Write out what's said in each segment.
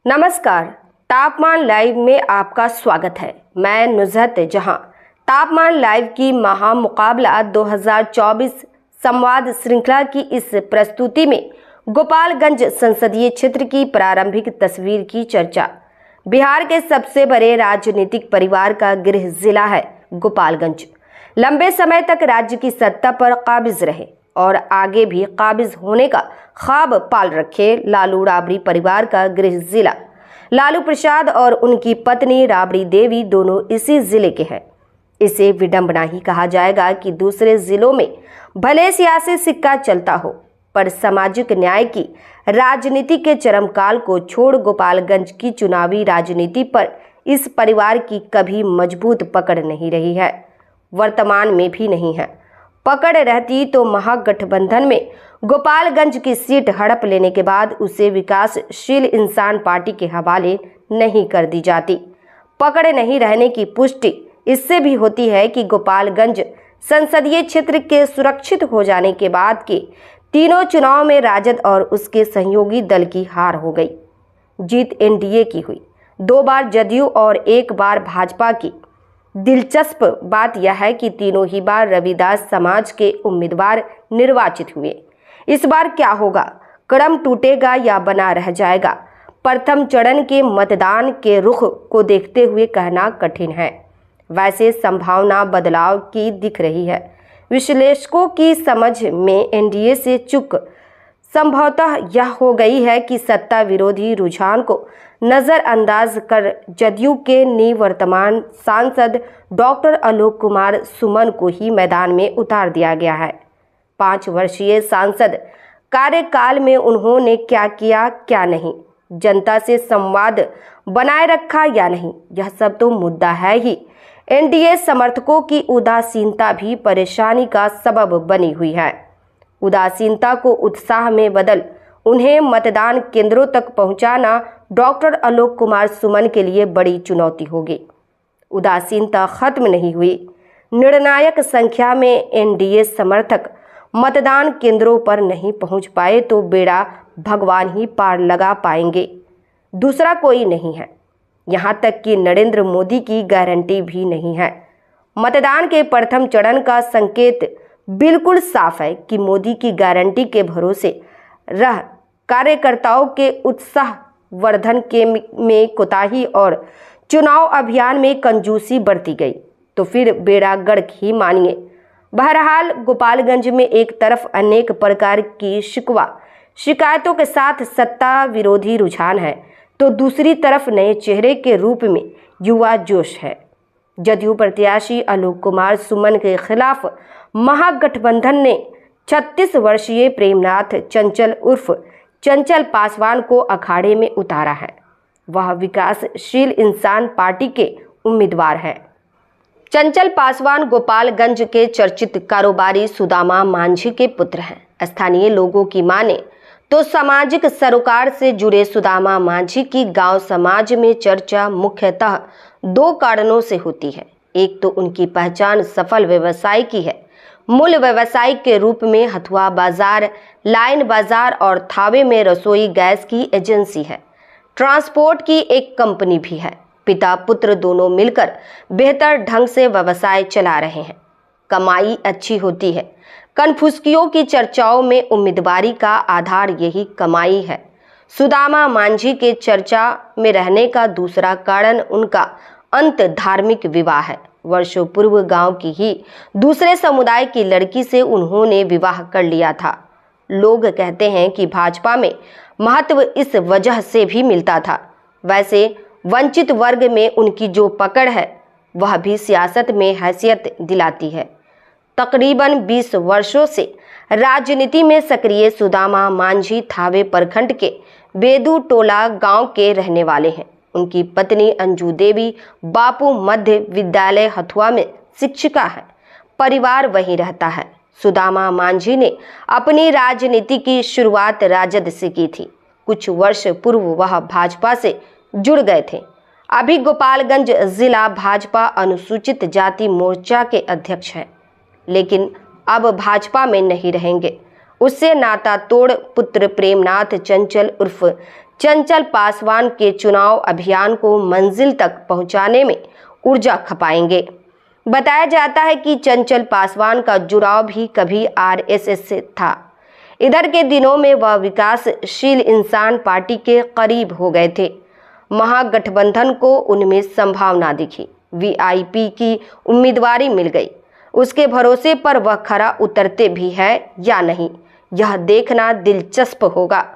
नमस्कार, तापमान लाइव में आपका स्वागत है। मैं नुज़हत जहां। तापमान लाइव की महामुकाबला 2024 संवाद श्रृंखला की इस प्रस्तुति में गोपालगंज संसदीय क्षेत्र की प्रारंभिक तस्वीर की चर्चा। बिहार के सबसे बड़े राजनीतिक परिवार का गृह जिला है गोपालगंज। लंबे समय तक राज्य की सत्ता पर काबिज रहे और आगे भी काबिज होने का ख्वाब पाल रखे लालू राबड़ी परिवार का गृह जिला। लालू प्रसाद और उनकी पत्नी राबड़ी देवी दोनों इसी जिले के हैं। इसे विडंबना ही कहा जाएगा कि दूसरे जिलों में भले सियासी सिक्का चलता हो, पर सामाजिक न्याय की राजनीति के चरमकाल को छोड़ गोपालगंज की चुनावी राजनीति पर इस परिवार की कभी मजबूत पकड़ नहीं रही है, वर्तमान में भी नहीं है। पकड़ रहती तो महागठबंधन में गोपालगंज की सीट हड़प लेने के बाद उसे विकासशील इंसान पार्टी के हवाले नहीं कर दी जाती। पकड़ नहीं रहने की पुष्टि इससे भी होती है कि गोपालगंज संसदीय क्षेत्र के सुरक्षित हो जाने के बाद के तीनों चुनाव में राजद और उसके सहयोगी दल की हार हो गई। जीत एनडीए की हुई, 2 बार जदयू और 1 बार भाजपा की। दिलचस्प बात यह है कि तीनों ही बार रविदास समाज के उम्मीदवार निर्वाचित हुए। इस बार क्या होगा? क्रम टूटेगा या बना रह जाएगा? प्रथम चरण के मतदान के रुख को देखते हुए कहना कठिन है। वैसे संभावना बदलाव की दिख रही है। विश्लेषकों की समझ में एनडीए से चूक संभवतः यह हो गई है कि सत्ता विरोधी रुझान को नजरअंदाज कर जदयू के निवर्तमान सांसद डॉक्टर आलोक कुमार सुमन को ही मैदान में उतार दिया गया है। 5 वर्षीय सांसद कार्यकाल में उन्होंने क्या किया, क्या नहीं, जनता से संवाद बनाए रखा या नहीं, यह सब तो मुद्दा है ही। एनडीए समर्थकों की उदासीनता भी परेशानी का सबब बनी हुई है। उदासीनता को उत्साह में बदल उन्हें मतदान केंद्रों तक पहुंचाना डॉक्टर आलोक कुमार सुमन के लिए बड़ी चुनौती होगी। उदासीनता खत्म नहीं हुई। निर्णायक संख्या में एनडीए समर्थक मतदान केंद्रों पर नहीं पहुंच पाए तो बेड़ा भगवान ही पार लगा पाएंगे, दूसरा कोई नहीं है। यहां तक कि नरेंद्र मोदी की गारंटी भी नहीं है। मतदान के प्रथम चरण का संकेत बिल्कुल साफ है कि मोदी की गारंटी के भरोसे रह कार्यकर्ताओं के उत्साह वर्धन के में कोताही और चुनाव अभियान में कंजूसी बरती गई तो फिर बेड़ा गर्क ही मानिए। बहरहाल गोपालगंज में एक तरफ अनेक प्रकार की शिकायतों के साथ सत्ता विरोधी रुझान है तो दूसरी तरफ नए चेहरे के रूप में युवा जोश है। जदयू प्रत्याशी आलोक कुमार सुमन के खिलाफ महागठबंधन ने 36 वर्षीय प्रेमनाथ चंचल उर्फ चंचल पासवान को अखाड़े में उतारा है। वह विकासशील इंसान पार्टी के उम्मीदवार हैं। चंचल पासवान गोपालगंज के चर्चित कारोबारी सुदामा मांझी के पुत्र हैं। स्थानीय लोगों की माने तो सामाजिक सरोकार से जुड़े सुदामा मांझी की गांव समाज में चर्चा मुख्यतः 2 कारणों से होती है। एक तो उनकी पहचान सफल व्यवसाय की है। मूल व्यवसाय के रूप में हथुआ बाजार, लाइन बाजार और थावे में रसोई गैस की एजेंसी है। ट्रांसपोर्ट की एक कंपनी भी है। पिता पुत्र दोनों मिलकर बेहतर ढंग से व्यवसाय चला रहे हैं। कमाई अच्छी होती है। कनफुसकियों की चर्चाओं में उम्मीदवारी का आधार यही कमाई है। सुदामा मांझी के चर्चा में रहने का दूसरा कारण उनका अंत धार्मिक विवाह है। वर्षों पूर्व गांव की ही दूसरे समुदाय की लड़की से उन्होंने विवाह कर लिया था। लोग कहते हैं कि भाजपा में महत्व इस वजह से भी मिलता था। वैसे वंचित वर्ग में उनकी जो पकड़ है वह भी सियासत में हैसियत दिलाती है। तकरीबन 20 वर्षों से राजनीति में सक्रिय सुदामा मांझी थावे प्रखंड के बेदू टोला गांव के रहने वाले हैं। उनकी पत्नी अंजू देवी बापू मध्य विद्यालय हथुआ में शिक्षिका है। परिवार वहीं रहता है। सुदामा मांझी ने अपनी राजनीति की शुरुआत राजद से की थी। कुछ वर्ष पूर्व वह भाजपा से जुड़ गए थे। अभी गोपालगंज जिला भाजपा अनुसूचित जाति मोर्चा के अध्यक्ष हैं, लेकिन अब भाजपा में नहीं रहेंगे। उससे नाता तोड़ पुत्र प्रेमनाथ चंचल उर्फ चंचल पासवान के चुनाव अभियान को मंजिल तक पहुंचाने में ऊर्जा खपाएंगे। बताया जाता है कि चंचल पासवान का जुड़ाव भी कभी आरएसएस से था। इधर के दिनों में वह विकासशील इंसान पार्टी के करीब हो गए थे। महागठबंधन को उनमें संभावना दिखी, वीआईपी की उम्मीदवारी मिल गई। उसके भरोसे पर वह खरा उतरते भी है या नहीं, यह देखना दिलचस्प होगा।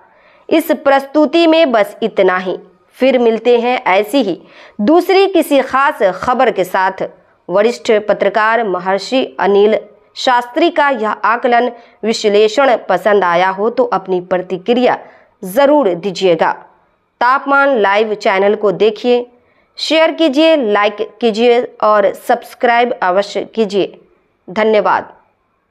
इस प्रस्तुति में बस इतना ही। फिर मिलते हैं ऐसी ही दूसरी किसी खास खबर के साथ। वरिष्ठ पत्रकार महर्षि अनिल शास्त्री का यह आकलन विश्लेषण पसंद आया हो तो अपनी प्रतिक्रिया जरूर दीजिएगा। तापमान लाइव चैनल को देखिए, शेयर कीजिए, लाइक कीजिए और सब्सक्राइब अवश्य कीजिए। धन्यवाद।